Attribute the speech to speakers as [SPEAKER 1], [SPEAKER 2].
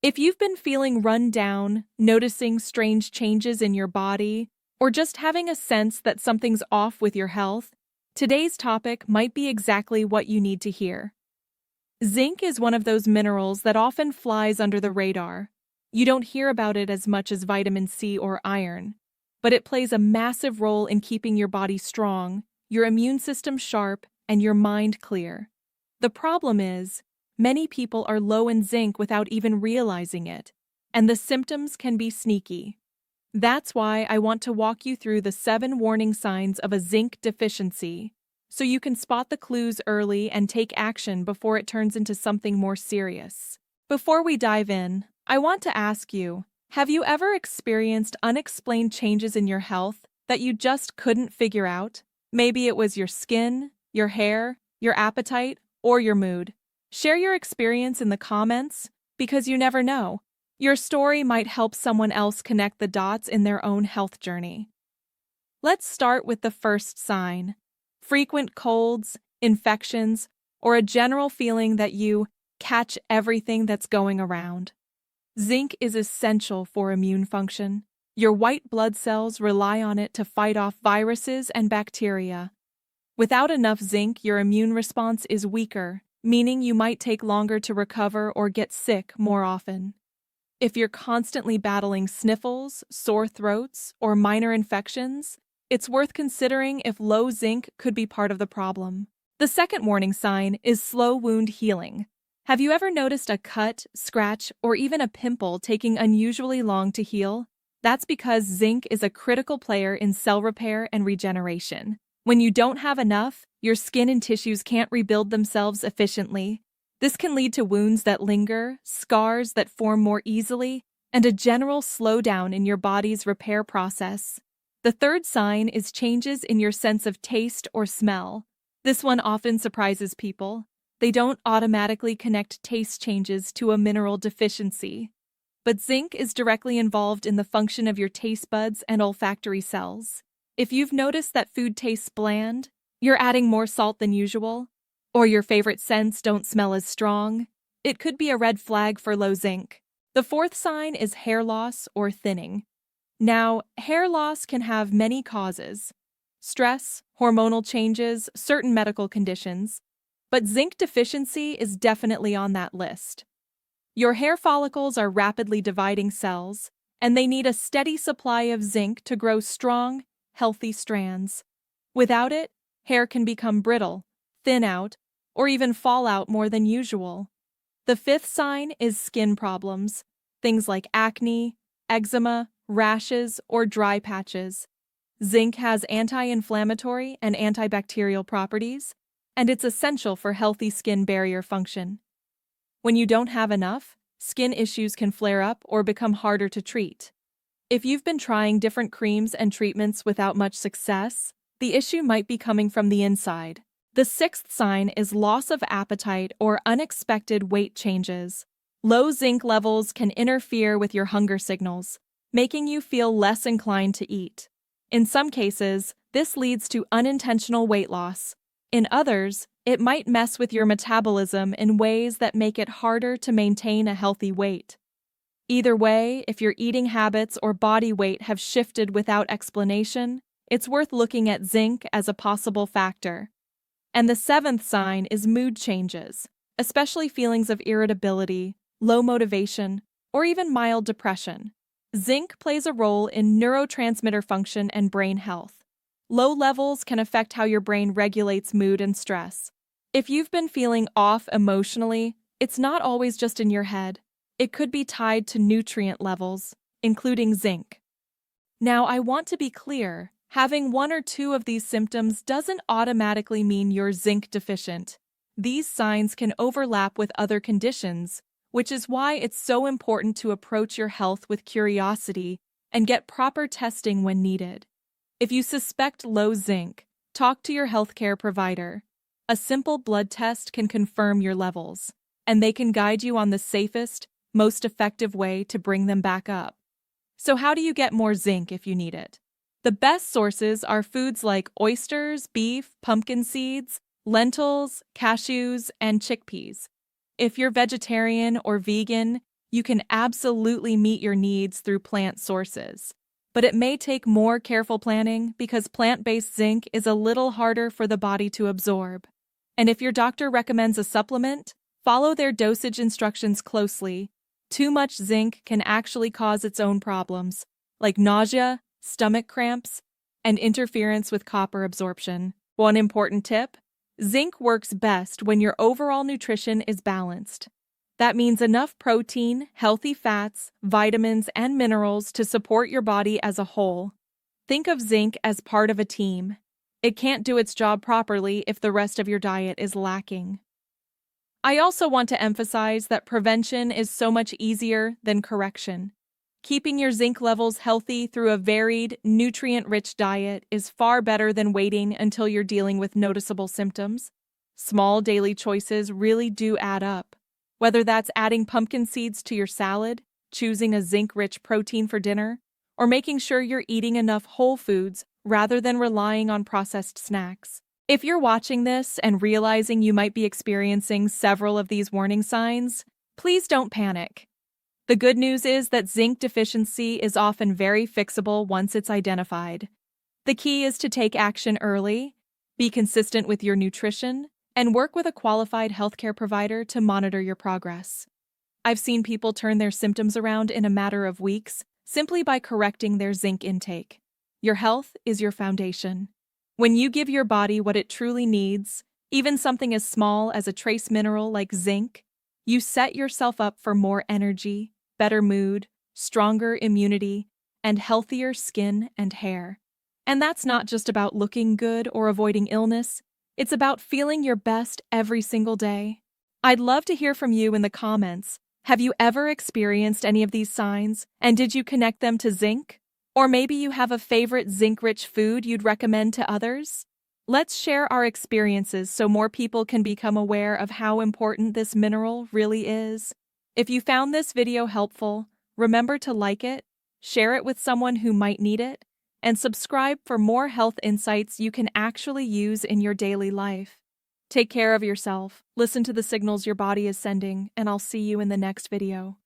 [SPEAKER 1] If you've been feeling run down, noticing strange changes in your body, or just having a sense that something's off with your health, today's topic might be exactly what you need to hear. Zinc is one of those minerals that often flies under the radar. You don't hear about it as much as vitamin C or iron, but it plays a massive role in keeping your body strong, your immune system sharp, and your mind clear. The problem is, many people are low in zinc without even realizing it, and the symptoms can be sneaky. That's why I want to walk you through the 7 warning signs of a zinc deficiency, so you can spot the clues early and take action before it turns into something more serious. Before we dive in, I want to ask you, have you ever experienced unexplained changes in your health that you just couldn't figure out? Maybe it was your skin, your hair, your appetite, or your mood. Share your experience in the comments, because you never know. Your story might help someone else connect the dots in their own health journey. Let's start with the first sign: frequent colds, infections, or a general feeling that you catch everything that's going around. Zinc is essential for immune function. Your white blood cells rely on it to fight off viruses and bacteria. Without enough zinc, your immune response is weaker, meaning you might take longer to recover or get sick more often. If you're constantly battling sniffles, sore throats, or minor infections, it's worth considering if low zinc could be part of the problem. The second warning sign is slow wound healing. Have you ever noticed a cut, scratch, or even a pimple taking unusually long to heal? That's because zinc is a critical player in cell repair and regeneration. When you don't have enough, your skin and tissues can't rebuild themselves efficiently. This can lead to wounds that linger, scars that form more easily, and a general slowdown in your body's repair process. The third sign is changes in your sense of taste or smell. This one often surprises people. They don't automatically connect taste changes to a mineral deficiency. But zinc is directly involved in the function of your taste buds and olfactory cells. If you've noticed that food tastes bland, you're adding more salt than usual, or your favorite scents don't smell as strong, it could be a red flag for low zinc. The fourth sign is hair loss or thinning. Now, hair loss can have many causes: stress, hormonal changes, certain medical conditions, but zinc deficiency is definitely on that list. Your hair follicles are rapidly dividing cells, and they need a steady supply of zinc to grow strong, healthy strands. Without it, hair can become brittle, thin out, or even fall out more than usual. The fifth sign is skin problems, things like acne, eczema, rashes, or dry patches. Zinc has anti-inflammatory and antibacterial properties, and it's essential for healthy skin barrier function. When you don't have enough, skin issues can flare up or become harder to treat. If you've been trying different creams and treatments without much success, the issue might be coming from the inside. The sixth sign is loss of appetite or unexpected weight changes. Low zinc levels can interfere with your hunger signals, making you feel less inclined to eat. In some cases, this leads to unintentional weight loss. In others, it might mess with your metabolism in ways that make it harder to maintain a healthy weight. Either way, if your eating habits or body weight have shifted without explanation, it's worth looking at zinc as a possible factor. And the seventh sign is mood changes, especially feelings of irritability, low motivation, or even mild depression. Zinc plays a role in neurotransmitter function and brain health. Low levels can affect how your brain regulates mood and stress. If you've been feeling off emotionally, it's not always just in your head. It could be tied to nutrient levels, including zinc. Now, I want to be clear. Having one or two of these symptoms doesn't automatically mean you're zinc deficient. These signs can overlap with other conditions, which is why it's so important to approach your health with curiosity and get proper testing when needed. If you suspect low zinc, talk to your healthcare provider. A simple blood test can confirm your levels, and they can guide you on the safest, most effective way to bring them back up. So how do you get more zinc if you need it? The best sources are foods like oysters, beef, pumpkin seeds, lentils, cashews, and chickpeas. If you're vegetarian or vegan, You can absolutely meet your needs through plant sources. But it may take more careful planning because plant-based zinc is a little harder for the body to absorb. And if your doctor recommends a supplement, follow their dosage instructions closely. Too much zinc can actually cause its own problems, like nausea, stomach cramps, and interference with copper absorption. One important tip: zinc works best when your overall nutrition is balanced. That means enough protein, healthy fats, vitamins, and minerals to support your body as a whole. Think of zinc as part of a team. It can't do its job properly if the rest of your diet is lacking. I also want to emphasize that prevention is so much easier than correction. Keeping your zinc levels healthy through a varied, nutrient-rich diet is far better than waiting until you're dealing with noticeable symptoms. Small daily choices really do add up. Whether that's adding pumpkin seeds to your salad, choosing a zinc-rich protein for dinner, or making sure you're eating enough whole foods rather than relying on processed snacks. If you're watching this and realizing you might be experiencing several of these warning signs, please don't panic. The good news is that zinc deficiency is often very fixable once it's identified. The key is to take action early, be consistent with your nutrition, and work with a qualified healthcare provider to monitor your progress. I've seen people turn their symptoms around in a matter of weeks simply by correcting their zinc intake. Your health is your foundation. When you give your body what it truly needs, even something as small as a trace mineral like zinc, you set yourself up for more energy, better mood, stronger immunity, and healthier skin and hair. And that's not just about looking good or avoiding illness, it's about feeling your best every single day. I'd love to hear from you in the comments. Have you ever experienced any of these signs, and did you connect them to zinc? Or maybe you have a favorite zinc-rich food you'd recommend to others? Let's share our experiences so more people can become aware of how important this mineral really is. If you found this video helpful, remember to like it, share it with someone who might need it, and subscribe for more health insights you can actually use in your daily life. Take care of yourself, listen to the signals your body is sending, and I'll see you in the next video.